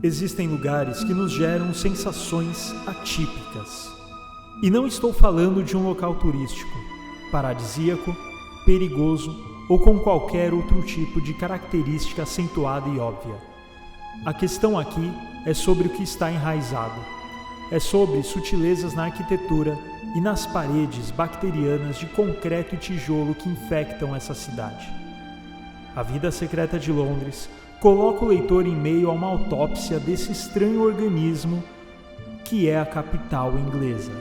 Existem lugares que nos geram sensações atípicas. E não estou falando de um local turístico, paradisíaco, perigoso ou com qualquer outro tipo de característica acentuada e óbvia. A questão aqui é sobre o que está enraizado. É sobre sutilezas na arquitetura e nas paredes bacterianas de concreto e tijolo que infectam essa cidade. A Vida Secreta de Londres coloca o leitor em meio a uma autópsia desse estranho organismo que é a capital inglesa.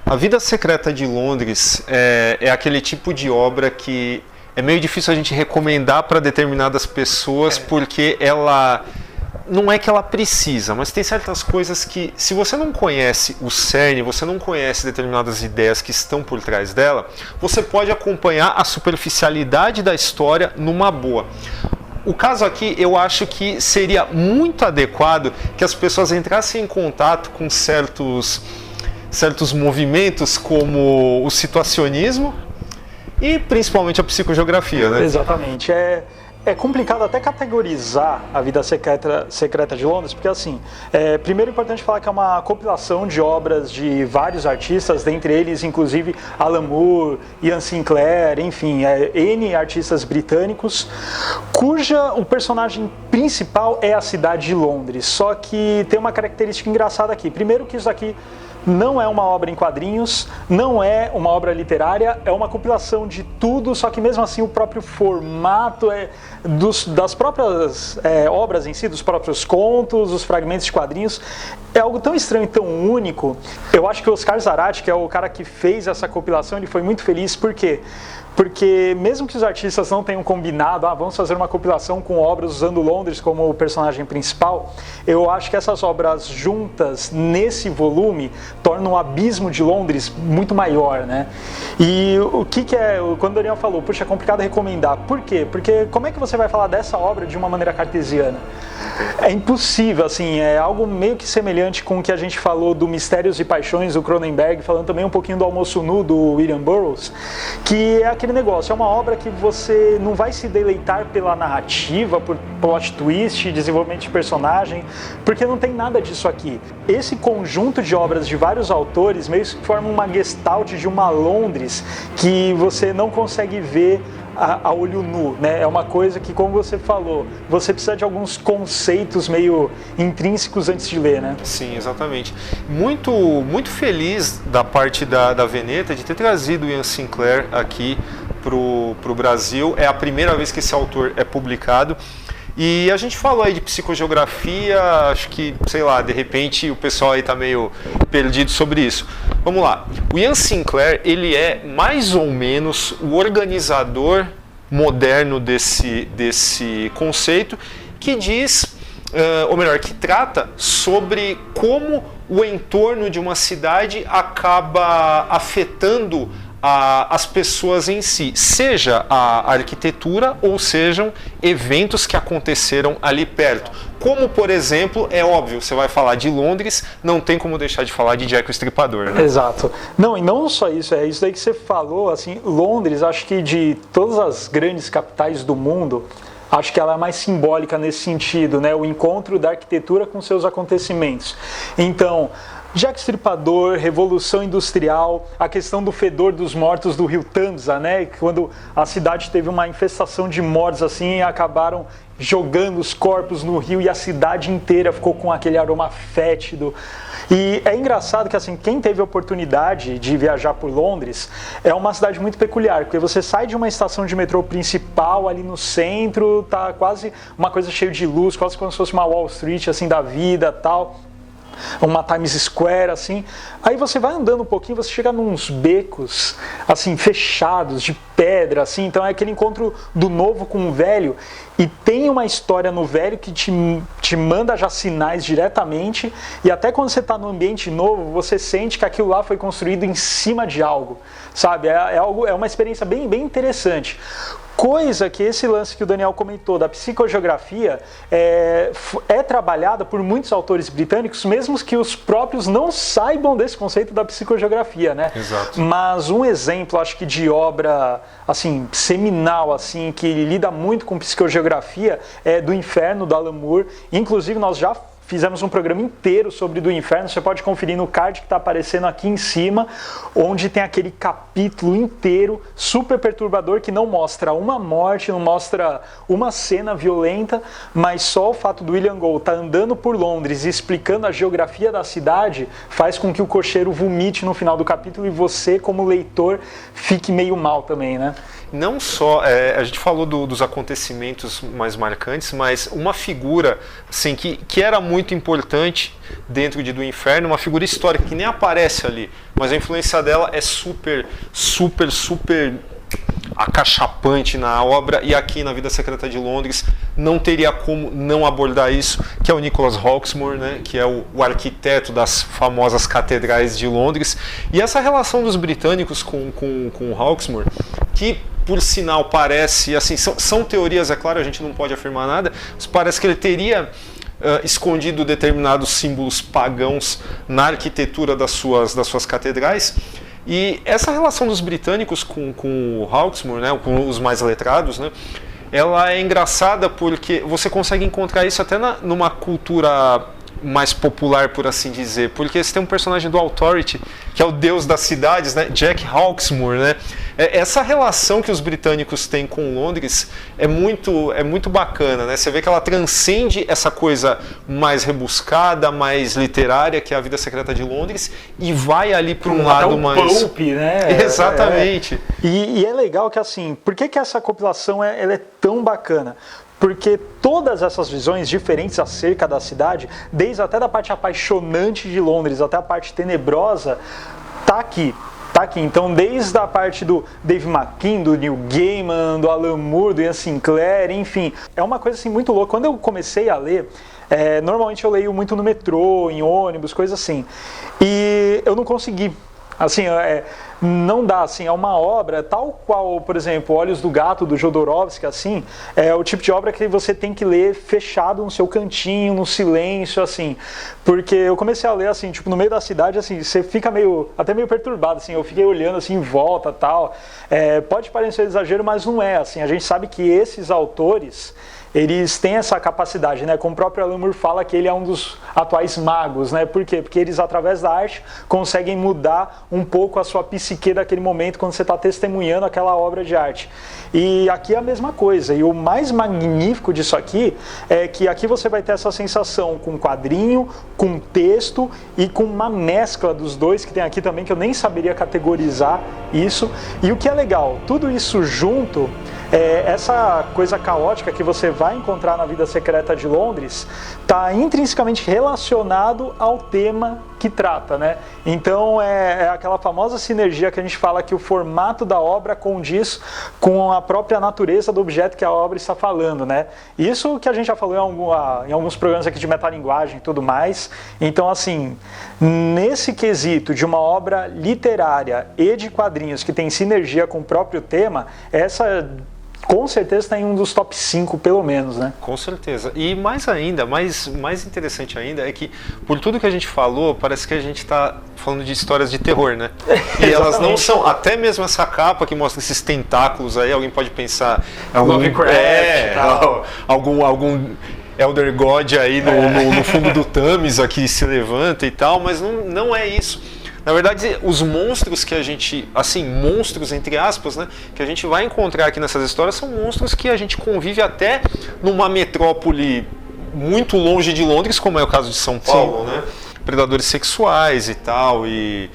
A Vida Secreta de Londres é aquele tipo de obra que é meio difícil a gente recomendar para determinadas pessoas, porque ela não é que ela precisa, mas tem certas coisas que, se você não conhece o cerne, você não conhece determinadas ideias que estão por trás dela, você pode acompanhar a superficialidade da história numa boa. O caso aqui, eu acho que seria muito adequado que as pessoas entrassem em contato com certos movimentos como o situacionismo e principalmente a psicogeografia, né? Exatamente. É complicado até categorizar a Vida Secreta de Londres, porque assim, primeiro é importante falar que é uma compilação de obras de vários artistas, dentre eles inclusive Alan Moore, Ian Sinclair, enfim, N artistas britânicos, cuja o personagem principal é a cidade de Londres. Só que tem uma característica engraçada aqui. Primeiro que isso aqui não é uma obra em quadrinhos, não é uma obra literária, é uma compilação de tudo, só que mesmo assim o próprio formato das próprias obras em si, dos próprios contos, os fragmentos de quadrinhos, é algo tão estranho e tão único. Eu acho que o Oscar Zarate, que é o cara que fez essa compilação, ele foi muito feliz, por quê? Porque mesmo que os artistas não tenham combinado, vamos fazer uma compilação com obras usando Londres como o personagem principal, eu acho que essas obras juntas nesse volume tornam o abismo de Londres muito maior, né? E o que é, quando o Daniel falou, puxa, é complicado recomendar. Por quê? Porque como é que você vai falar dessa obra de uma maneira cartesiana? É impossível, assim, é algo meio que semelhante com o que a gente falou do Mistérios e Paixões do Cronenberg, falando também um pouquinho do Almoço Nu do William Burroughs, que é aquele negócio, é uma obra que você não vai se deleitar pela narrativa, por plot twist, desenvolvimento de personagem, porque não tem nada disso aqui. Esse conjunto de obras de vários autores meio que forma uma gestalt de uma Londres que você não consegue ver a olho nu, né? É uma coisa que, como você falou, você precisa de alguns conceitos meio intrínsecos antes de ler, né? Sim, exatamente. Muito feliz da parte da Veneta de ter trazido o Ian Sinclair aqui pro Brasil. É a primeira vez que esse autor é publicado. E a gente falou aí de psicogeografia, acho que, sei lá, de repente o pessoal aí tá meio perdido sobre isso. Vamos lá. O Ian Sinclair, ele é mais ou menos o organizador moderno desse conceito, que diz, ou melhor, que trata sobre como o entorno de uma cidade acaba afetando as pessoas em si, seja a arquitetura ou sejam eventos que aconteceram ali perto. Como, por exemplo, é óbvio, você vai falar de Londres, não tem como deixar de falar de Jack o Estripador, né? Exato. Não, e não só isso, é isso daí que você falou, assim, Londres, acho que de todas as grandes capitais do mundo, acho que ela é mais simbólica nesse sentido, né? O encontro da arquitetura com seus acontecimentos. Então, Jack Estripador, Revolução Industrial, a questão do fedor dos mortos do rio Tamsa, né? Quando a cidade teve uma infestação de mortos assim, acabaram jogando os corpos no rio e a cidade inteira ficou com aquele aroma fétido. E é engraçado que, assim, quem teve a oportunidade de viajar por Londres, é uma cidade muito peculiar, porque você sai de uma estação de metrô principal ali no centro, tá quase uma coisa cheia de luz, quase como se fosse uma Wall Street, assim, da vida, tal, uma Times Square, assim. Aí você vai andando um pouquinho, você chega nos becos, assim, fechados, de pedra, assim. Então é aquele encontro do novo com o velho. E tem uma história no velho que te manda já sinais diretamente. E até quando você está no ambiente novo, você sente que aquilo lá foi construído em cima de algo, sabe? É uma experiência bem interessante. Coisa que esse lance que o Daniel comentou da psicogeografia é trabalhada por muitos autores britânicos, mesmo que os próprios não saibam desse conceito da psicogeografia, né? Exato. Mas um exemplo, acho que de obra assim seminal, assim, que lida muito com psicogeografia é Do Inferno, do Alan Moore. Inclusive nós já fizemos um programa inteiro sobre Do Inferno, você pode conferir no card que está aparecendo aqui em cima, onde tem aquele capítulo inteiro, super perturbador, que não mostra uma morte, não mostra uma cena violenta, mas só o fato do William Gould estar andando por Londres e explicando a geografia da cidade, faz com que o cocheiro vomite no final do capítulo e você, como leitor, fique meio mal também, né? Não só, a gente falou dos acontecimentos mais marcantes, mas uma figura assim, que era muito importante dentro de Do Inferno, uma figura histórica que nem aparece ali, mas a influência dela é super acachapante na obra, e aqui na Vida Secreta de Londres não teria como não abordar isso, que é o Nicholas Hawksmoor, né, que é o arquiteto das famosas catedrais de Londres, e essa relação dos britânicos com Hawksmoor, que por sinal parece, assim, são teorias, é claro, a gente não pode afirmar nada, mas parece que ele teria escondido determinados símbolos pagãos na arquitetura das suas catedrais. E essa relação dos britânicos com o Hawksmoor, né, com os mais letrados, né, ela é engraçada porque você consegue encontrar isso até numa cultura mais popular, por assim dizer, porque você tem um personagem do Authority, que é o deus das cidades, né, Jack Hawksmoor, né? Essa relação que os britânicos têm com Londres é muito bacana, né? Você vê que ela transcende essa coisa mais rebuscada, mais literária, que é a Vida Secreta de Londres, e vai ali para um lado mais... pulp, né? Exatamente. E é legal que, assim, por que essa compilação ela é tão bacana? Porque todas essas visões diferentes acerca da cidade, desde até da parte apaixonante de Londres até a parte tenebrosa, tá aqui. Então, desde a parte do Dave McKean, do Neil Gaiman, do Alan Moore, do Ian Sinclair, enfim, é uma coisa assim muito louca. Quando eu comecei a ler, normalmente eu leio muito no metrô, em ônibus, coisas assim, e eu não consegui. Assim, não dá, assim, é uma obra tal qual, por exemplo, Olhos do Gato, do Jodorowsky, assim, é o tipo de obra que você tem que ler fechado no seu cantinho, no silêncio, assim, porque eu comecei a ler, assim, tipo, no meio da cidade, assim, você fica até meio perturbado, assim, eu fiquei olhando, assim, em volta, tal, pode parecer exagero, mas não é, assim, a gente sabe que esses autores, eles têm essa capacidade, né? Como o próprio Alan Moore fala que ele é um dos atuais magos, né? Por quê? Porque eles, através da arte, conseguem mudar um pouco a sua psique daquele momento quando você está testemunhando aquela obra de arte. E aqui é a mesma coisa. E o mais magnífico disso aqui é que aqui você vai ter essa sensação com quadrinho, com texto e com uma mescla dos dois que tem aqui também, que eu nem saberia categorizar isso. E o que é legal, tudo isso junto... essa coisa caótica que você vai encontrar na Vida Secreta de Londres está intrinsecamente relacionado ao tema que trata, né? Então é aquela famosa sinergia que a gente fala que o formato da obra condiz com a própria natureza do objeto que a obra está falando, né? Isso que a gente já falou em alguns programas aqui de metalinguagem e tudo mais. Então, assim, nesse quesito de uma obra literária e de quadrinhos que tem sinergia com o próprio tema, essa... com certeza está em um dos top 5, pelo menos, né? Com certeza. E mais ainda, mais interessante ainda, é que por tudo que a gente falou, parece que a gente está falando de histórias de terror, né? E elas não são, até mesmo essa capa que mostra esses tentáculos aí, alguém pode pensar... algum Elder God aí no fundo do Thames aqui se levanta e tal, mas não é isso. Na verdade, os monstros que a gente, assim, monstros entre aspas, né, que a gente vai encontrar aqui nessas histórias são monstros que a gente convive até numa metrópole muito longe de Londres, como é o caso de São Paulo, né? Predadores sexuais e tal, e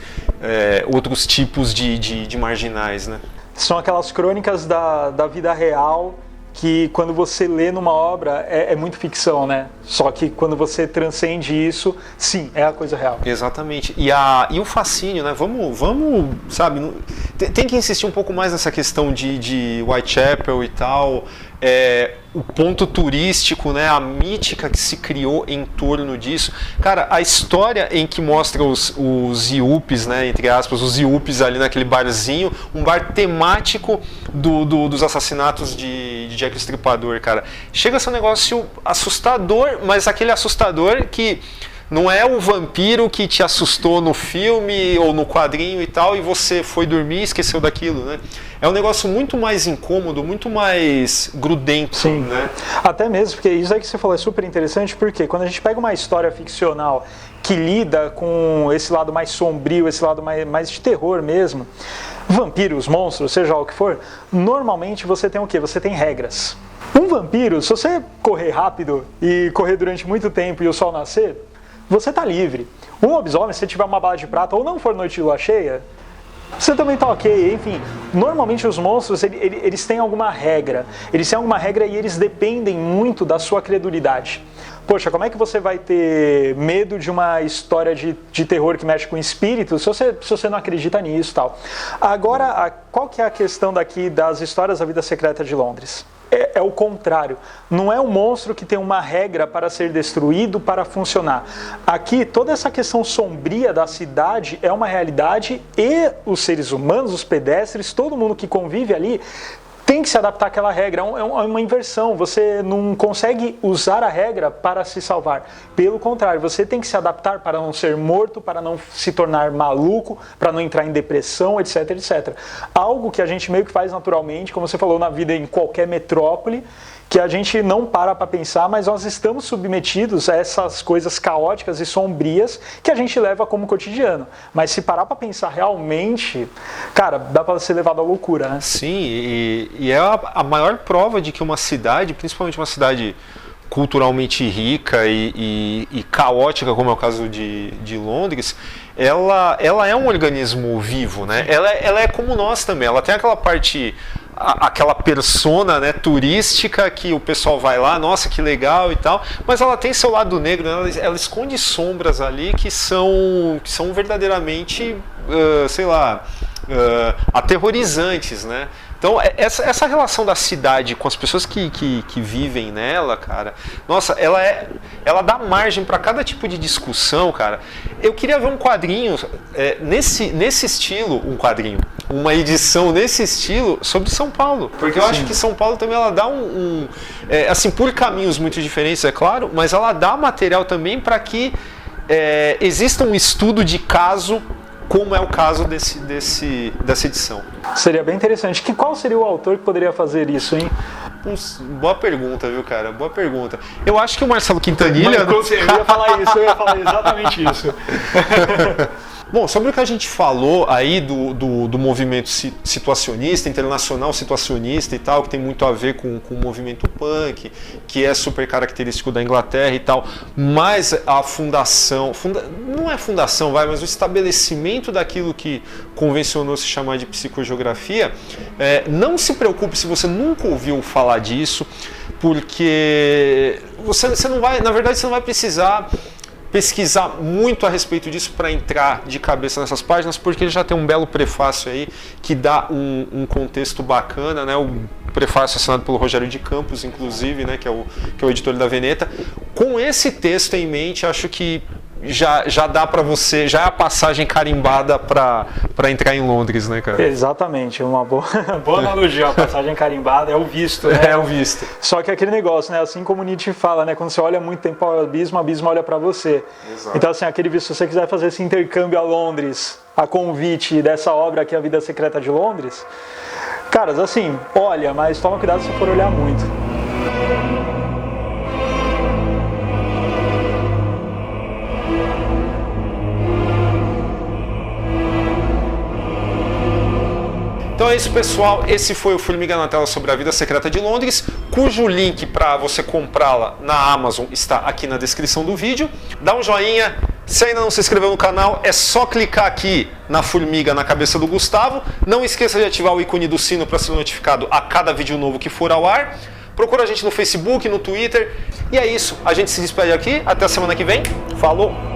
outros tipos de marginais, né? São aquelas crônicas da vida real que quando você lê numa obra é muito ficção, né? Só que quando você transcende isso, sim, é a coisa real. Exatamente. E o fascínio, né? Vamos, sabe, tem que insistir um pouco mais nessa questão de Whitechapel e tal, o ponto turístico, né? A mítica que se criou em torno disso. Cara, a história em que mostra os Yuppies, né? Entre aspas, os Yuppies ali naquele barzinho, um bar temático dos assassinatos de Jack o Estripador, cara. Chega a ser um negócio assustador, mas aquele assustador que não é o vampiro que te assustou no filme ou no quadrinho e tal, e você foi dormir e esqueceu daquilo, né? É um negócio muito mais incômodo, muito mais grudento. Sim, né? Até mesmo, porque isso aí que você falou é super interessante, porque quando a gente pega uma história ficcional que lida com esse lado mais sombrio, esse lado mais de terror mesmo, vampiros, monstros, seja lá o que for, normalmente você tem o quê? Você tem regras. Um vampiro, se você correr rápido e correr durante muito tempo e o sol nascer, você está livre. Um lobisomem, se tiver uma bala de prata ou não for noite de lua cheia, você também está ok. Enfim, normalmente os monstros, eles têm alguma regra. Eles têm alguma regra e eles dependem muito da sua credulidade. Poxa, como é que você vai ter medo de uma história de terror que mexe com espíritos se você não acredita nisso e tal? Agora, qual que é a questão daqui das histórias da vida secreta de Londres? É o contrário. Não é um monstro que tem uma regra para ser destruído para funcionar. Aqui, toda essa questão sombria da cidade é uma realidade e os seres humanos, os pedestres, todo mundo que convive ali tem que se adaptar àquela regra. É uma inversão. Você não consegue usar a regra para se salvar. Pelo contrário, você tem que se adaptar para não ser morto, para não se tornar maluco, para não entrar em depressão, etc, etc. Algo que a gente meio que faz naturalmente, como você falou, na vida em qualquer metrópole, que a gente não para pensar, mas nós estamos submetidos a essas coisas caóticas e sombrias que a gente leva como cotidiano. Mas se parar para pensar realmente, cara, dá para ser levado à loucura, né? Sim, e é a maior prova de que uma cidade, principalmente uma cidade culturalmente rica e caótica, como é o caso de Londres, ela é um organismo vivo, né? Ela é como nós também, ela tem aquela parte, aquela persona, né, turística que o pessoal vai lá, nossa, que legal e tal, mas ela tem seu lado negro, né? Ela esconde sombras ali que são verdadeiramente, sei lá, aterrorizantes, né? Então, essa relação da cidade com as pessoas que vivem nela, cara, nossa, ela dá margem para cada tipo de discussão, cara. Eu queria ver um quadrinho nesse estilo, uma edição nesse estilo sobre São Paulo, porque eu acho que São Paulo também ela dá assim, por caminhos muito diferentes, é claro, mas ela dá material também para que exista um estudo de caso, como é o caso dessa edição. Seria bem interessante. Qual seria o autor que poderia fazer isso, hein? Boa pergunta, viu, cara? Boa pergunta. Eu acho que o Marcelo Quintanilha... Eu ia falar exatamente isso. Bom, sobre o que a gente falou aí do movimento situacionista, internacional situacionista e tal, que tem muito a ver com o movimento punk, que é super característico da Inglaterra e tal, mas a fundação, não é fundação, mas o estabelecimento daquilo que convencionou se chamar de psicogeografia, não se preocupe se você nunca ouviu falar disso, porque você não vai, na verdade, você não vai precisar pesquisar muito a respeito disso para entrar de cabeça nessas páginas, porque ele já tem um belo prefácio aí que dá um contexto bacana, né? O prefácio assinado pelo Rogério de Campos, inclusive, né? que é o editor da Veneta. Com esse texto em mente, acho que já dá para você, já é a passagem carimbada para entrar em Londres, né, cara? Exatamente, uma boa analogia, a passagem carimbada é o visto, né? É o visto. Só que aquele negócio, né, assim como Nietzsche fala, né, quando você olha muito tempo ao abismo, o abismo olha para você. Exato. Então, assim, aquele visto, se você quiser fazer esse intercâmbio a Londres, a convite dessa obra aqui, A Vida Secreta de Londres, caras, assim, olha, mas toma cuidado se for olhar muito. Então é isso, pessoal, esse foi o Formiga na Tela sobre A Vida Secreta de Londres, cujo link para você comprá-la na Amazon está aqui na descrição do vídeo. Dá um joinha, se ainda não se inscreveu no canal, é só clicar aqui na formiga na cabeça do Gustavo. Não esqueça de ativar o ícone do sino para ser notificado a cada vídeo novo que for ao ar. procura a gente no Facebook, no Twitter. E é isso, a gente se despede aqui, até a semana que vem. Falou!